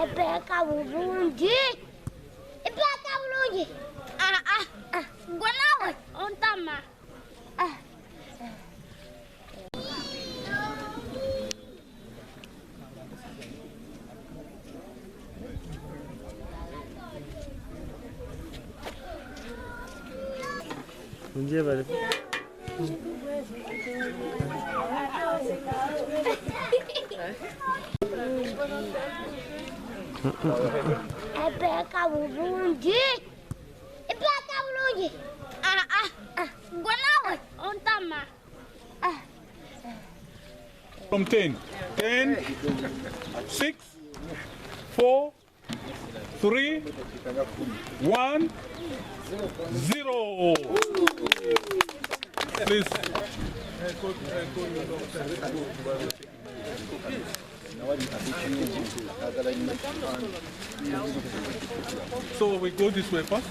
Epeka bulungi. Gwe nawe ontama. Njeru. Epeka bulungi. Gwe nawe ontama. From 10. 10, 6, 4, 3, 1, 0. Please. So we go this way first.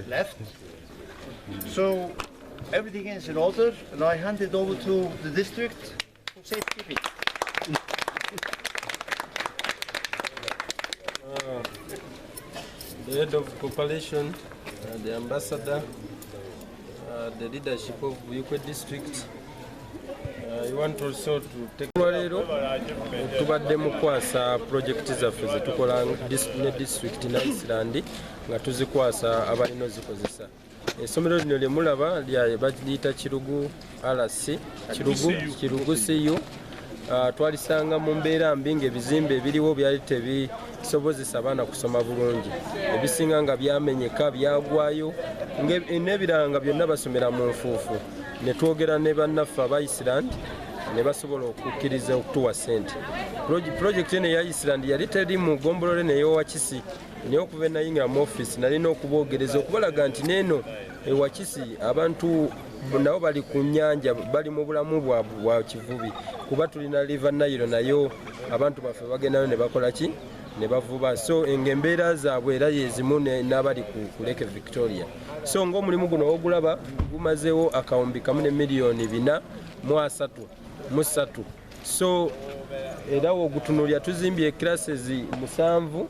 Left. So everything is in order, and I hand it over to the district for safekeeping. The head of population, the ambassador, the leadership of Buikwe district. You want also to take leero tubadde mukwasa project zaffe ze tukola ne district in Iceland nga tuzikwasa abalina ozikozesa. Esomero lino lye mulaba baliyita Kirugu LC Kirugu CU. Twalisanga mu mbeera mbi ng'ebizimbe ebiriwo byali tebisobozesa abaana kusoma bulungi, ebisinga nga byamenyeka byagwayo, n'ebirala nga byonna basomera mu nfuufu. Ne twogera ne bannaffe aba Iceland ne basobola okukkiriza okutuwa ssente. Projekiti eno eya Iceland yali teri mu gombolole neyo Wakisi, naye okuva enayingira mu office nalina okuboogereza okubalaga nti n'eno Wakisi abantu nabo bali ku nnyanja, bali mu bulamu bwa kivubi, kuba tulina River Nile nayo abantu baffe bagendayo ne bakola ki, ne bavuba. So ng'embeera zaabwe era yezimu n'abali ku Lake Victoria. So ng'omulimu guno ogulaba gumazeewo akawumbi kamu ne miliyoni 433. So era ogutunulya tuzimbye classes 7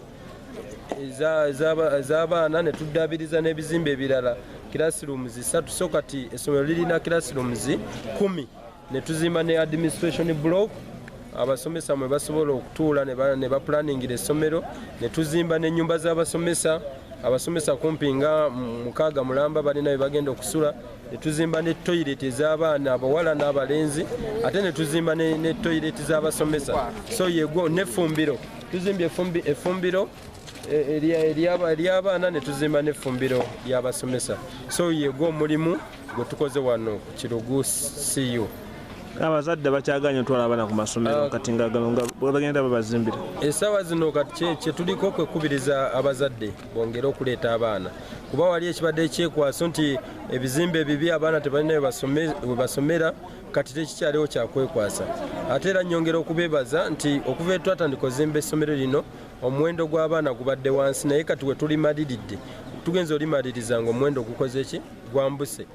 ez'abaana ne tuddaabiriza n'ebizimbe ebirala classrooms 3. So kati essomero lirina classrooms 10 ne tuzimba ne administration block abasomesa mwe basobola okutuula ne baplaningira essomero, ne tuzimba n'ennyumba z'abasomesa. Abasomesa kumpi nga 6 mulamba balina bye bagenda okusula, ne tuzimba ne toilet ez'abaana abawala n'abalenzi, ate ne tuzimba ne toilet z'abasomesa. So yego n'effumbiro, tuzimbye effumbiro ery'abaana ne tuzimba n'effumbiro ly'abasomesa. So yego omulimu gwe tukoze wano ku Kirugu CU. Abazadde bakyaganya otwala abaana ku masomero kati nga bagenda babazimbira. Essaawa zino kati kye tuliko kwekubiriza abazadde bongere okuleeta abaana, kuba wali ekibadde ekyekwaso nti ebizimbe ebibi abaana tebalina we basomera, kati tekikyaliwo kyakwekwasa. Ate era nnyongera okubeebaza nti okuva twatandika ozimba essomero lino omuwendo gw'abaana gubadde wansi, naye kati we tulimaliridde tugenza olimaliriza ng'omuwendo gukoze eki gwambuse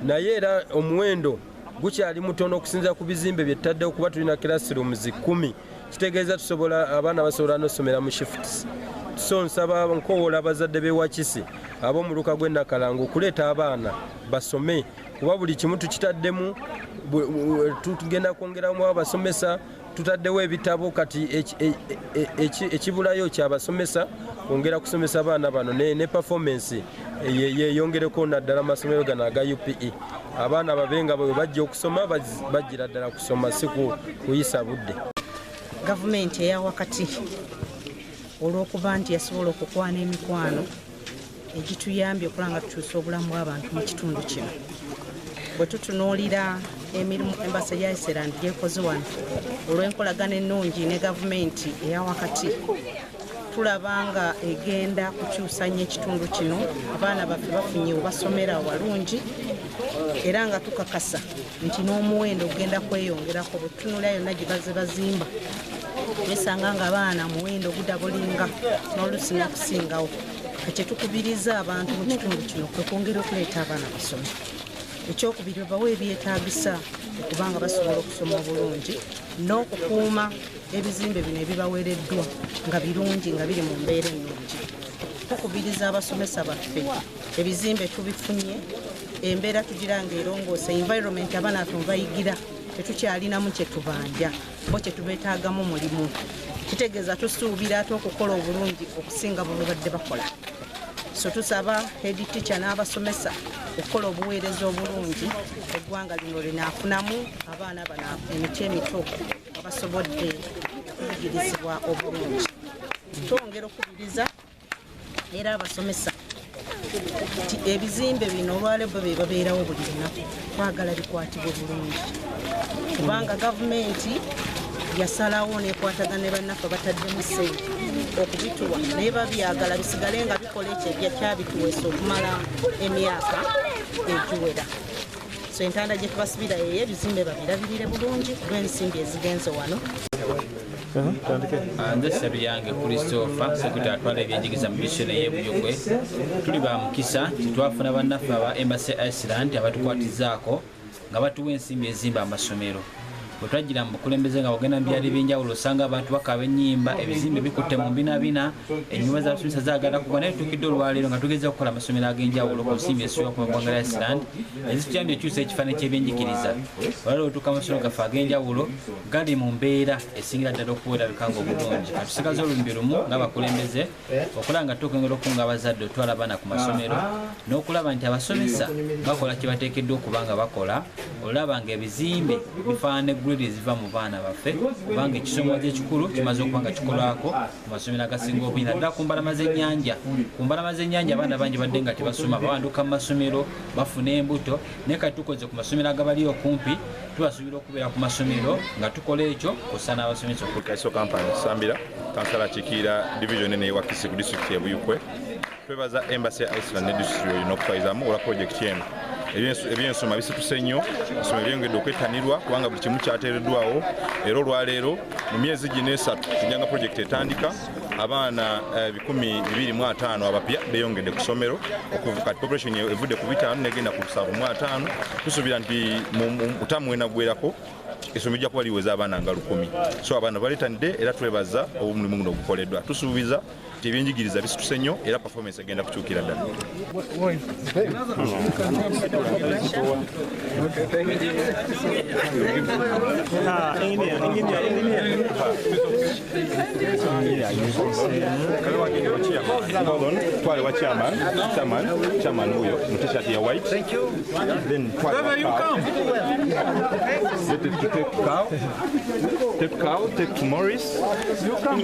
naye era omuwendo gukyali mutono okusinza ku bizimbe bye ttaddeho kuba tulina classrooms 10 kitegeeza tusobola abaana basobola n'osomera mu shifts so nsaba nkowoola abazadde b'e Wakisi ab'omuluka gw'ennakalanga okuleeta abaana basome kuba buli kimu tukitaddemu tugenda kwongeramu abasomesa tutaddewo ebitabo kati ekibulayo kyabasomesa kwongera kusomesa abaana bano ne performance yeyongereko naddala amasomero gano aga UPE abaana babenga bwe bajja okusoma bajjira ddala kusoma si kuyisa budde. Gavumenti eya wakati olw'okuba nti yasobola okukwana emikwano egituyambye okulanga tukyusa obulamu bw'abantu mu kitundu kino bwe tutunuulira emirimu embasa ya Iceland gyekoze wano olw'enkolagana ennungi ne gavumenti eya wakati tulaba nga egenda kukyusa nnyo ekitundu kino abaana baffe bafunye basomera walungi era nga tukakasa nti n'omuwendo ogenda kweyongerako bwe tutunula yonna gye baze bazimba twesanga nga abaana muwendo gudabulinga n'oluusi nakusingawo kye tukubiriza abantu mu kitundu kino kwe kwongera okuleeta abaana basome ekyokubiri bawe ebyetaagisa okubanga basobola okusoma obulungi n'okukuuma ebizimbe bino ebibaweereddwa nga birungi nga biri mu mbeera ennungi tukubiriza abasomesa baffe ebizimbe tubifunye embeera tugira nga erongoose environment abaana bayigira tetukyalinamu kyetubanja bo kyetubeetaagamu mulimu kitegeeza tusuubira ate okukola obulungi okusinga bwe babadde bakola so tusaba head teacher n'abasomesa okukola obuweereza obulungi eggwanga lino linaafunamu abaana bano emiti emito abasobodde okuyigirizibwa obulungi twongera okubiriza era abasomesa nti ebizimbe bino olwalebo bye babeerawo buli lunaku twagala bikwatibwe bulungi kubanga gavumenti yasalawo nekwatagana ne bannaffe bataddemu ssente okubituwa naye babyagala bisigale nga bikola ekyo kyabituweesa okumala emyaka egiwera so entanda gye tubasibira yeye ebizimbe babirabirire bulungi lw'ensimbi ezigenze wano. Nze Sabyange Christopher sekretary atwala ebyenjigiriza mu misiyoni y'e Buikwe tuli ba mukisa twafuna bannaffe aba Embassy Iceland abatukwatizaako nga batuwa ensimbi ezimba amasomero bwe twajjira mu bukulembeze nga bagenda mu byalo ebyenjawulo osanga abantu bakaba ennyimba ebizimbe bikutte mu mbinabina ennyumba z'abasomesa zaagala kuba naye tutukidde olwaleero nga tugeza okukola amasomero ag'enjawulo ku nsimbi esuubwa ku ggwanga lya Iceland ezituyambye ekyusa ekifaananyi ky'ebyenjigiriza olwaleero otuuka amasomero gaffe ag'enjawulo gali mu mbeera esingira ddala okuwerabika nga obulungi katusigaze olumbi lumu ng'abakulembeze okulaba nga tukwongera okunga abazadde otwala abaana ku masomero n'okulaba nti abasomesa bakola kye bateekeddwa okuba nga bakola olaba nga ebizimbe bifaanana ziva mu baana baffe kubanga ekisomoza ekikulu kimaze okuba nga kikolwako ku masomero agasinga obungi naddala ku mbalama z'ennyanja abaana bangi badde nga tebasoma bawanduka mu masomero bafuna embuto naye kati tukoze ku masomero agabali okumpi tubasuubira okubeera ku masomero nga tukola ekyo kussa n'abasomesa Kaiso Kampani Sambira kansala kikiira division ene Wakisi ku district ya Buikwe twebaza Embassy Iceland ne district olina okutwalizamu olwa project eno ebyensoma bisituse nnyo esomero lyongedde okwetanirwa kubanga buli kimu kyateereddwawo era olwaleero mu myezi gino 3 tujjanga projekiti etandika abaana 225 abapya beyongedde ku ssomero okuva kati population evudde ku 5 negenda ku 75 tusuubira nti mu utamu wena gwerako essomero lijja kuba liweza abaana nga 10 so abaana baleetanidde era twebaza omulimu guno ogukoleddwa tusuubiza nti ebyenjigiriza bisituse nnyo era performance egenda kukyukira ddala. Twale wa chairman huyo mu t-shirt ya white. Thank you. Then wherever you come. Take cow, take to Morris. You come.